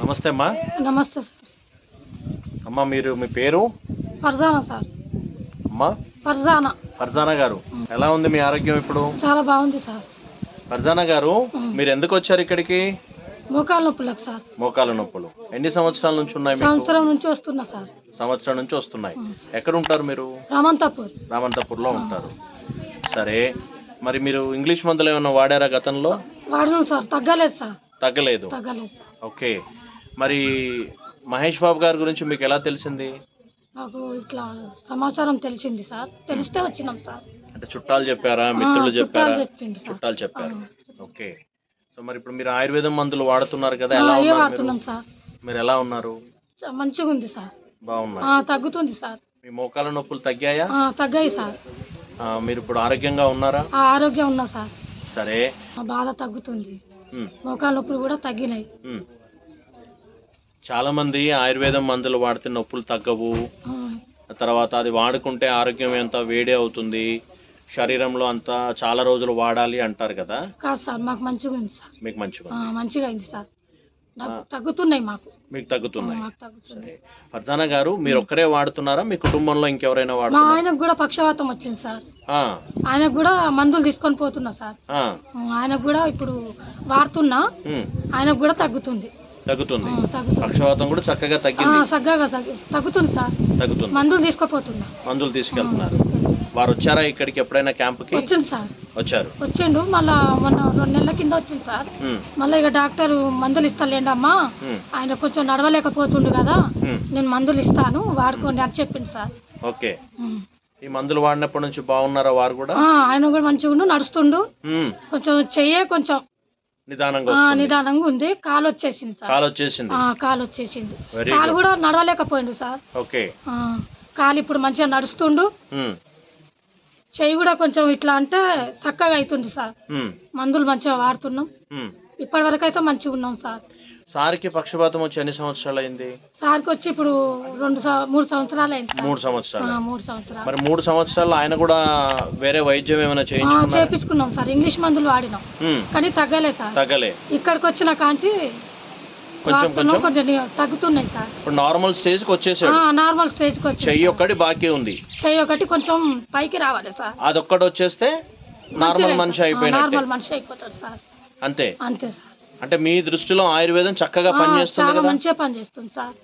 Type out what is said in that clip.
నమస్తే అమ్మా. నమస్తే సార్. అమ్మా మీరు మీ పేరు? ఫర్జానా సార్. అమ్మా ఫర్జానా. ఫర్జానా గారు, ఎలా ఉంది మీ ఆరోగ్యం ఇప్పుడు? చాలా బాగుంది సార్. ఫర్జానా గారు, మీరు ఎందుకు వచ్చారు ఇక్కడికి? మోకాళ్ళ నొప్పులకు సార్. మోకాళ్ళ నొప్పులు ఎన్ని సంవత్సరాల నుంచి ఉన్నాయి మీకు? సంవత్సరం నుంచి వస్తున్నా సార్. సంవత్సరం నుంచి వస్తున్నాయి. ఎక్కడ ఉంటారు మీరు? రామంతాపూర్. రామంతపూర్లో ఉంటారు. సరే, మరి మీరు ఇంగ్లీష్ మందులు ఏమైనా వాడారా గతంలో? వాడినాం సార్, తగ్గలేదు సార్. తగ్గలేదు. తగ్గలేదు సార్. ఓకే, మరి మహేష్ బాబు గారి గురించి మీకు ఎలా తెలిసింది? నాకు ఇట్లా సమాచారం తెలిసింది సార్, తెలిస్తే వచ్చినాం సార్. అంటే చుట్టాలు చెప్పారా, మిత్రులు చెప్పారా? చెప్పింది సార్. చుట్టాలు చెప్పారు. ఓకే, సో మరి ఇప్పుడు మీరు ఆయుర్వేదం మందులు వాడుతున్నారు కదా, ఎలా అయ్యే ఉన్నారు మీరు? వాడుతున్నాం సార్. మీరు ఎలా ఉన్నారు? మంచిగా ఉంది సార్. బాగున్నారు. తగ్గుతుంది సార్. మీ మోకాళ్ళ నొప్పులు తగ్గాయా? తగ్గాయి సార్. మీరు ఇప్పుడు ఆరోగ్యంగా ఉన్నారా? ఆరోగ్యం ఉన్నా సార్. సరే, బాధ తగ్గుతుంది. ఉమ్, మోకాళ్ళ నొప్పులు కూడా తగ్గినాయి. ఉమ్. చాలా మంది ఆయుర్వేదం మందులు వాడితే నొప్పులు తగ్గవు, తర్వాత అది వాడుకుంటే ఆరోగ్యం ఎంత వేడి అవుతుంది, శరీరంలో అంతా చాలా రోజులు వాడాలి అంటారు కదా. కాదు సార్, మాకు మంచిగా ఉంది సార్. మీకు మంచిగా మంచిగా అయింది సార్. తగ్గుతున్నాయి మాకు. మీకు తగ్గుతున్నాయి. మాకు తగ్గుతుంది. ఫర్జానా గారు, మీరు ఒక్కరే వాడుతున్నారా, మీ కుటుంబంలో ఇంకెవరైనా మా వాడుతున్నారా? ఆయనకు కూడా పక్షవాతం వచ్చింది సార్. ఆ, ఆయనకు కూడా మందులు తీసుకొని పోతున్నా సార్. ఆ, ఆయనకు కూడా ఇప్పుడు వాడుతున్నా, ఉమ్, ఆయనకు కూడా తగ్గుతుంది. తగ్గుతుంది. తగ్గుతుంది. పక్షవాతం కూడా చక్కగా తగ్గింది. చక్కగా తగ్గుతుంది సార్. తగ్గుతుంది. మందులు తీసుకుపోతున్నా. మందులు తీసుకెళ్తున్నారు. వారు వచ్చారా ఇక్కడికి ఎప్పుడైనా క్యాంప్కి? వచ్చింది సార్. వచ్చారు. వచ్చిండు, మళ్ళా మొన్న 2 నెలల కింద వచ్చింది సార్. ఉమ్, మళ్ళీ ఇక డాక్టర్ మందులు ఇస్తాలేండి అమ్మా, ఉమ్, ఆయన కొంచెం నడవలేకపోతుండు కదా, ఉమ్. నేను మందులు ఇస్తాను వాడుకోండి అని చెప్పింది సార్. ఓకే, ఈ మందులు వాడినప్పటి నుంచి బాగున్నారా వారు కూడా? ఆయన కూడా మంచిగా నడుస్తుండు. ఉమ్, కొంచెం కొంచెం నిదానంగా వస్తుంది. నిదానంగా ఉంది. కాలు వచ్చేసింది సార్. కాలు వచ్చేసింది. కాలు వచ్చేసింది. Very కాలు good. కూడా నడవలేకపోయిండు సార్. ఓకే. కాలు ఇప్పుడు మంచిగా నడుస్తుండు. ఉమ్, చెయ్యి కూడా కొంచెం ఇట్లా అంటే చక్కగా అవుతుంది సార్. ఉమ్, మందులు మంచిగా వాడుతున్నాం. ఉమ్. ఇప్పటి వరకు అయితే మంచిగా ఉన్నాం సార్. సార్కి పక్షపాతం వచ్చి ఎన్ని సంవత్సరాలు అయింది? సార్కి వచ్చి ఇప్పుడు 3 సంవత్సరాలు అయింది సార్. 3 సంవత్సరాలు. 3 సంవత్సరాలు. మరి 3 సంవత్సరాల్లో ఆయన కూడా వేరే వైద్యం ఏమైనా చేపించుకున్నాం సార్. ఇంగ్లీష్ మందులు వాడినాం, కానీ తగ్గలేదు సార్. తగ్గలే. ఇక్కడికి వచ్చిన కాంచి కొంచెం కొంచెం తగ్గుతున్నాయి సార్. ఇప్పుడు నార్మల్ స్టేజ్ కి వచ్చేసాడు. నార్మల్ స్టేజ్ కి వచ్చి చెయ్యి ఒక్కటి బాకీ ఉంది. చెయ్యి ఒకటి కొంచెం పైకి రావాలి సార్. అదొక్కటి వచ్చేస్తే నార్మల్ మనిషి అయిపోయినట్టే. నార్మల్ మనిషి అయిపోతాడు సార్. అంతే. అంతే సార్. అంటే మీ దృష్టిలో ఆయుర్వేదం చక్కగా పనిచేస్తుంది చాలా కదా? మంచిగా పనిచేస్తుంది సార్.